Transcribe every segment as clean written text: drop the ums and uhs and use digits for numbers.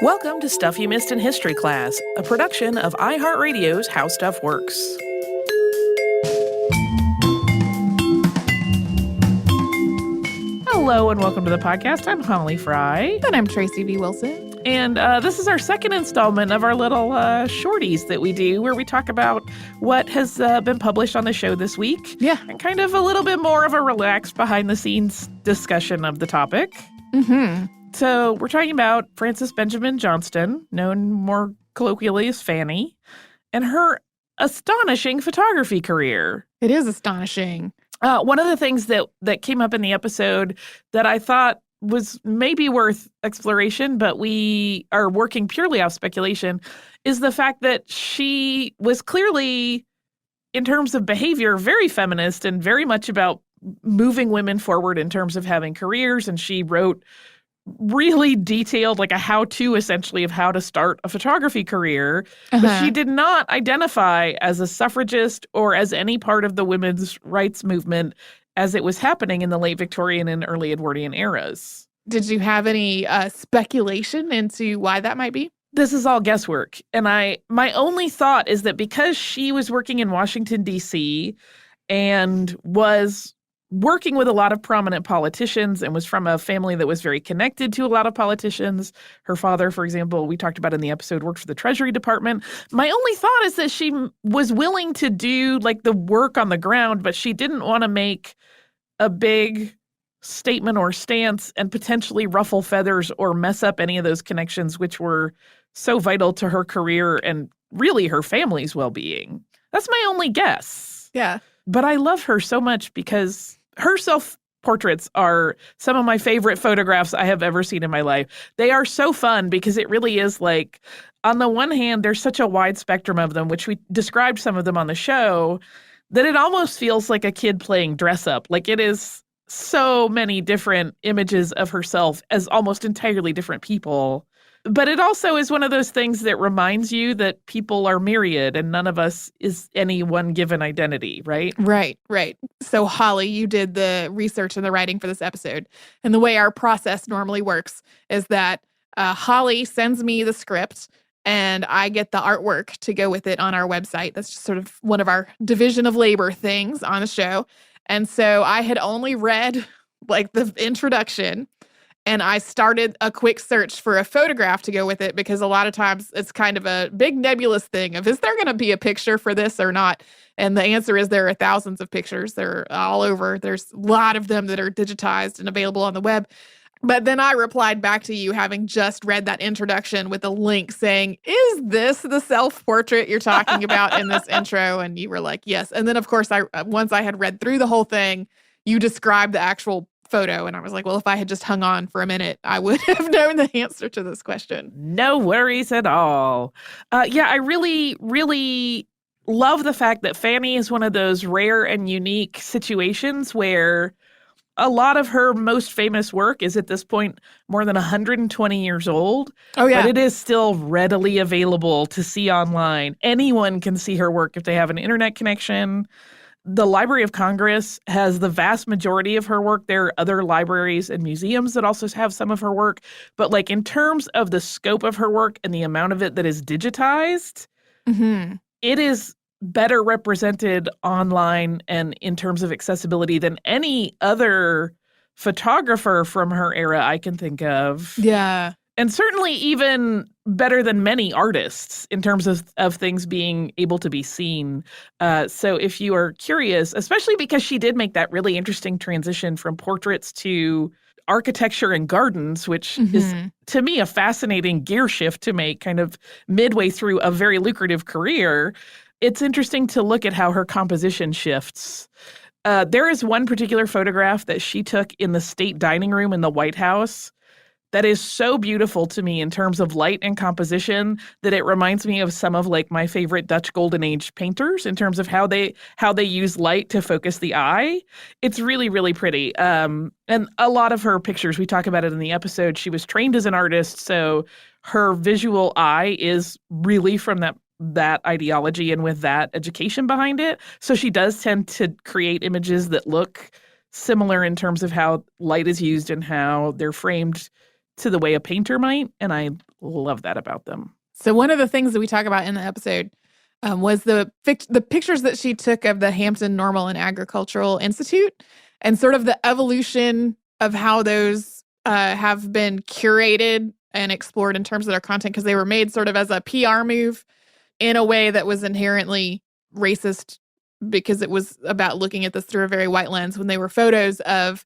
Welcome to Stuff You Missed in History Class, a production of iHeartRadio's How Stuff Works. Hello and welcome to the podcast. I'm Holly Fry. And I'm Tracy B. Wilson. And this is our second installment of our little shorties that we do, where we talk about what has been published on the show this week. Yeah. And kind of a little bit more of a relaxed behind-the-scenes discussion of the topic. Mm-hmm. So we're talking about Frances Benjamin Johnston, known more colloquially as Fanny, and her astonishing photography career. It is astonishing. One of the things that came up in the episode that I thought was maybe worth exploration, but we are working purely off speculation, is the fact that she was clearly, in terms of behavior, very feminist and very much about moving women forward in terms of having careers. And she wrote really detailed, like a how-to essentially of how to start a photography career. But she did not identify as a suffragist or as any part of the women's rights movement as it was happening in the late Victorian and early Edwardian eras. Did you have any speculation into why that might be? This is all guesswork. And my only thought is that because she was working in Washington, D.C. and was working with a lot of prominent politicians and was from a family that was very connected to a lot of politicians. Her father, for example, we talked about in the episode, worked for the Treasury Department. My only thought is that she was willing to do like the work on the ground, but she didn't want to make a big statement or stance and potentially ruffle feathers or mess up any of those connections, which were so vital to her career and really her family's well-being. That's my only guess. Yeah. But I love her so much because her self-portraits are some of my favorite photographs I have ever seen in my life. They are so fun because it really is like, on the one hand, there's such a wide spectrum of them, which we described some of them on the show, that it almost feels like a kid playing dress up. Like it is so many different images of herself as almost entirely different people. But it also is one of those things that reminds you that people are myriad and none of us is any one given identity, right? Right. So, Holly, you did the research and the writing for this episode. And the way our process normally works is that Holly sends me the script and I get the artwork to go with it on our website. That's just sort of one of our division of labor things on the show. And so I had only read like the introduction. And I started a quick search for a photograph to go with it because a lot of times it's kind of a big nebulous thing of, is there going to be a picture for this or not? And the answer is there are thousands of pictures. They're all over. There's a lot of them that are digitized and available on the web. But then I replied back to you having just read that introduction with a link saying, is this the self-portrait you're talking about in this intro? And you were like, yes. And then, of course, once I had read through the whole thing, you described the actual photo. And I was like, well, if I had just hung on for a minute, I would have known the answer to this question. No worries at all. I really, really love the fact that Fanny is one of those rare and unique situations where a lot of her most famous work is at this point more than 120 years old. Oh, yeah. But it is still readily available to see online. Anyone can see her work if they have an internet connection. The Library of Congress has the vast majority of her work. There are other libraries and museums that also have some of her work. But like in terms of the scope of her work and the amount of it that is digitized, it is better represented online and in terms of accessibility than any other photographer from her era I can think of. Yeah. And certainly even better than many artists in terms of things being able to be seen. So if you are curious, especially because she did make that really interesting transition from portraits to architecture and gardens, which is, to me, a fascinating gear shift to make kind of midway through a very lucrative career, it's interesting to look at how her composition shifts. There is one particular photograph that she took in the state dining room in the White House that is so beautiful to me in terms of light and composition that it reminds me of some of like my favorite Dutch Golden Age painters in terms of how they use light to focus the eye. It's really, really pretty. And a lot of her pictures, we talk about it in the episode, she was trained as an artist, so her visual eye is really from that ideology and with that education behind it. So she does tend to create images that look similar in terms of how light is used and how they're framed to the way a painter might. And I love that about them. So one of the things that we talk about in the episode was the pictures that she took of the Hampton Normal and Agricultural Institute and sort of the evolution of how those have been curated and explored in terms of their content, because they were made sort of as a PR move in a way that was inherently racist because it was about looking at this through a very white lens when they were photos of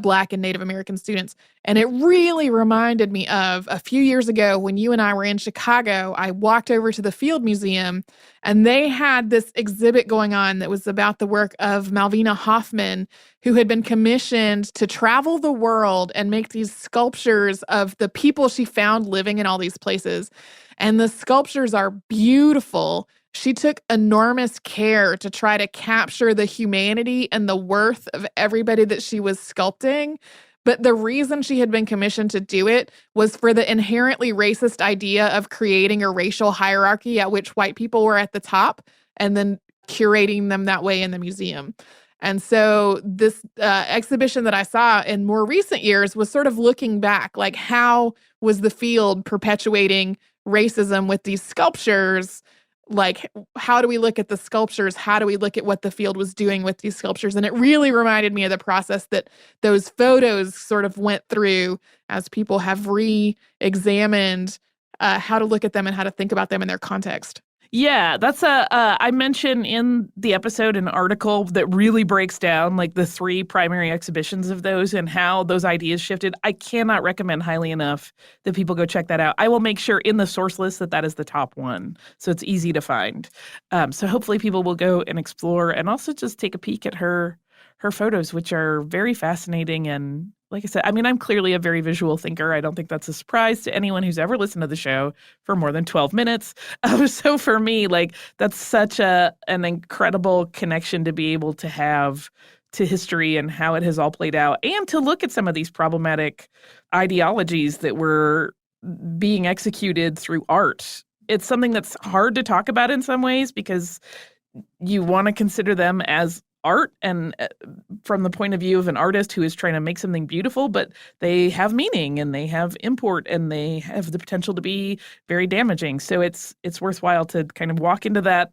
Black and Native American students. And it really reminded me of a few years ago when you and I were in Chicago. I walked over to the Field Museum and they had this exhibit going on that was about the work of Malvina Hoffman, who had been commissioned to travel the world and make these sculptures of the people she found living in all these places. And the sculptures are beautiful. She took enormous care to try to capture the humanity and the worth of everybody that she was sculpting. But the reason she had been commissioned to do it was for the inherently racist idea of creating a racial hierarchy at which white people were at the top and then curating them that way in the museum. And so this exhibition that I saw in more recent years was sort of looking back, like how was the field perpetuating racism with these sculptures? Like, how do we look at the sculptures? How do we look at what the field was doing with these sculptures? And it really reminded me of the process that those photos sort of went through as people have re-examined how to look at them and how to think about them in their context. Yeah, that's I mentioned in the episode an article that really breaks down like the 3 primary exhibitions of those and how those ideas shifted. I cannot recommend highly enough that people go check that out. I will make sure in the source list that is the top one, so it's easy to find. So hopefully people will go and explore and also just take a peek at her photos, which are very fascinating. And like I said, I mean, I'm clearly a very visual thinker. I don't think that's a surprise to anyone who's ever listened to the show for more than 12 minutes. So for me, like, that's such an incredible connection to be able to have to history and how it has all played out, and to look at some of these problematic ideologies that were being executed through art. It's something that's hard to talk about in some ways because you want to consider them as art and from the point of view of an artist who is trying to make something beautiful, but they have meaning and they have import and they have the potential to be very damaging. So it's worthwhile to kind of walk into that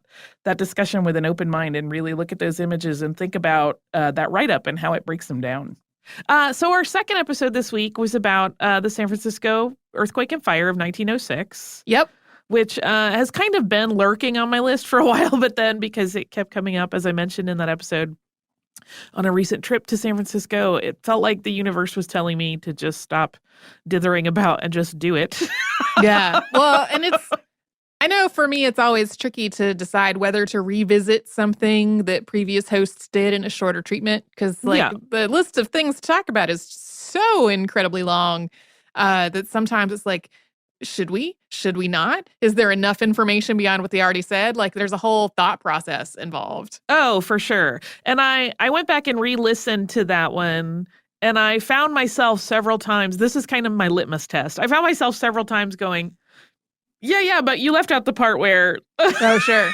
discussion with an open mind and really look at those images and think about that write-up and how it breaks them down. So our second episode this week was about the San Francisco earthquake and fire of 1906. Yep. Which has kind of been lurking on my list for a while, but then because it kept coming up, as I mentioned in that episode, on a recent trip to San Francisco, it felt like the universe was telling me to just stop dithering about and just do it. Yeah. Well, and I know for me, it's always tricky to decide whether to revisit something that previous hosts did in a shorter treatment, because the list of things to talk about is so incredibly long that sometimes it's like, should we? Should we not? Is there enough information beyond what they already said? Like, there's a whole thought process involved. Oh, for sure. And I went back and re-listened to that one, and I found myself several times, this is kind of my litmus test. I found myself several times going, yeah, but you left out the part where... Oh, sure.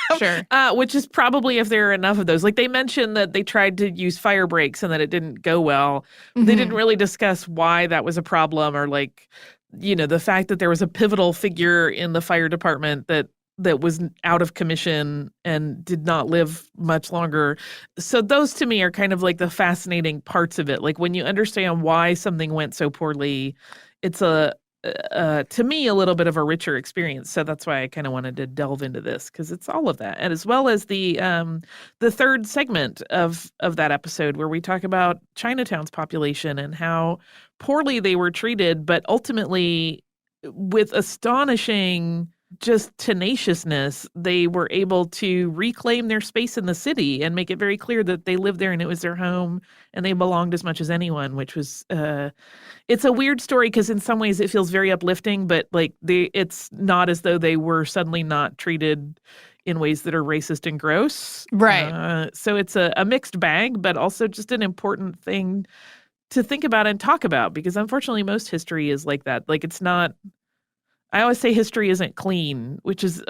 Which is probably if there are enough of those. Like, they mentioned that they tried to use fire breaks and that it didn't go well. Mm-hmm. They didn't really discuss why that was a problem, or like, you know, the fact that there was a pivotal figure in the fire department that was out of commission and did not live much longer. So those to me are kind of like the fascinating parts of it. Like, when you understand why something went so poorly, it's to me, a little bit of a richer experience. So that's why I kind of wanted to delve into this, because it's all of that. And as well as the third segment of that episode where we talk about Chinatown's population and how poorly they were treated, but ultimately with astonishing just tenaciousness, they were able to reclaim their space in the city and make it very clear that they lived there and it was their home and they belonged as much as anyone, which was, it's a weird story because in some ways it feels very uplifting, but like it's not as though they were suddenly not treated in ways that are racist and gross. Right. So it's a mixed bag, but also just an important thing to think about and talk about, because unfortunately most history is like that. Like, it's not, I always say history isn't clean, which is,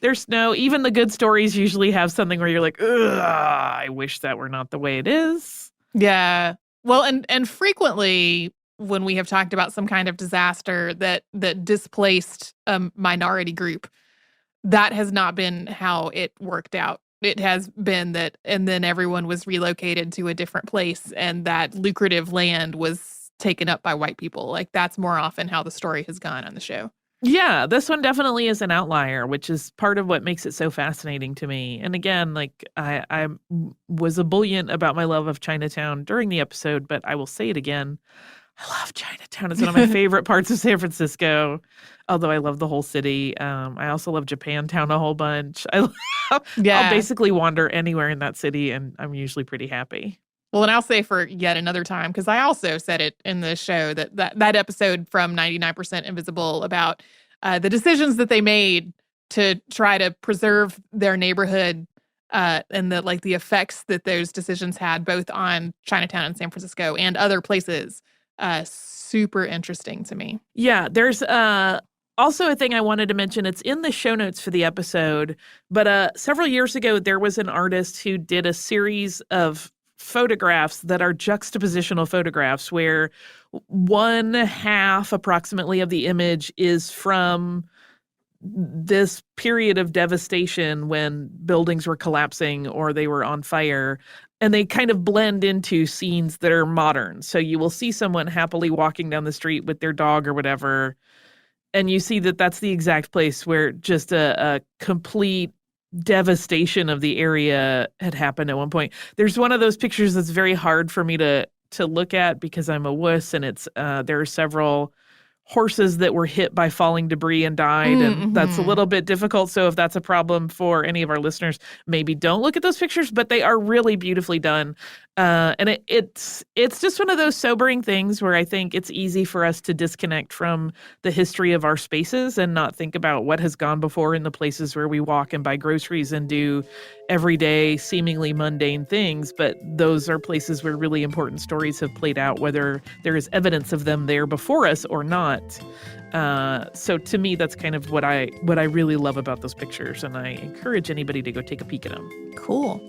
there's even the good stories usually have something where you're like, ugh, I wish that were not the way it is. Yeah. Well, and frequently when we have talked about some kind of disaster that displaced a minority group, that has not been how it worked out. It has been that, and then everyone was relocated to a different place, and that lucrative land was taken up by white people. Like, that's more often how the story has gone on the show. Yeah, this one definitely is an outlier, which is part of what makes it so fascinating to me. And again, like I was ebullient about my love of Chinatown during the episode, but I will say it again. I love Chinatown. It's one of my favorite parts of San Francisco, although I love the whole city. I also love Japantown a whole bunch. I'll basically wander anywhere in that city, and I'm usually pretty happy. Well, and I'll say for yet another time, because I also said it in the show, that episode from 99% Invisible about the decisions that they made to try to preserve their neighborhood and the effects that those decisions had both on Chinatown and San Francisco and other places. Super interesting to me. Yeah, there's also a thing I wanted to mention. It's in the show notes for the episode, but several years ago, there was an artist who did a series of photographs that are juxtapositional photographs where one half approximately of the image is from this period of devastation when buildings were collapsing or they were on fire, and they kind of blend into scenes that are modern. So you will see someone happily walking down the street with their dog or whatever, and you see that that's the exact place where just a complete devastation of the area had happened at one point. There's one of those pictures that's very hard for me to look at because I'm a wuss, and it's there are several horses that were hit by falling debris and died, and that's a little bit difficult. So if that's a problem for any of our listeners, maybe don't look at those pictures, but they are really beautifully done. And it's just one of those sobering things where I think it's easy for us to disconnect from the history of our spaces and not think about what has gone before in the places where we walk and buy groceries and do everyday, seemingly mundane things. But those are places where really important stories have played out, whether there is evidence of them there before us or not. So to me, that's kind of what I really love about those pictures, and I encourage anybody to go take a peek at them. Cool.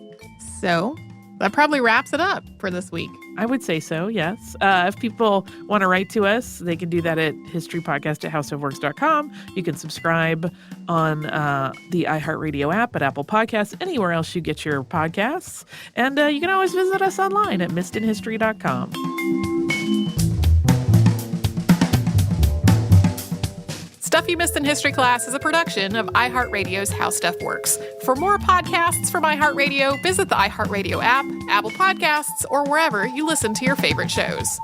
So that probably wraps it up for this week. I would say so, yes. If people want to write to us, they can do that at historypodcast@houseofworks.com. You can subscribe on the iHeartRadio app, at Apple Podcasts, anywhere else you get your podcasts. And you can always visit us online at missedinhistory.com. Stuff You Missed in History Class is a production of iHeartRadio's How Stuff Works. For more podcasts from iHeartRadio, visit the iHeartRadio app, Apple Podcasts, or wherever you listen to your favorite shows.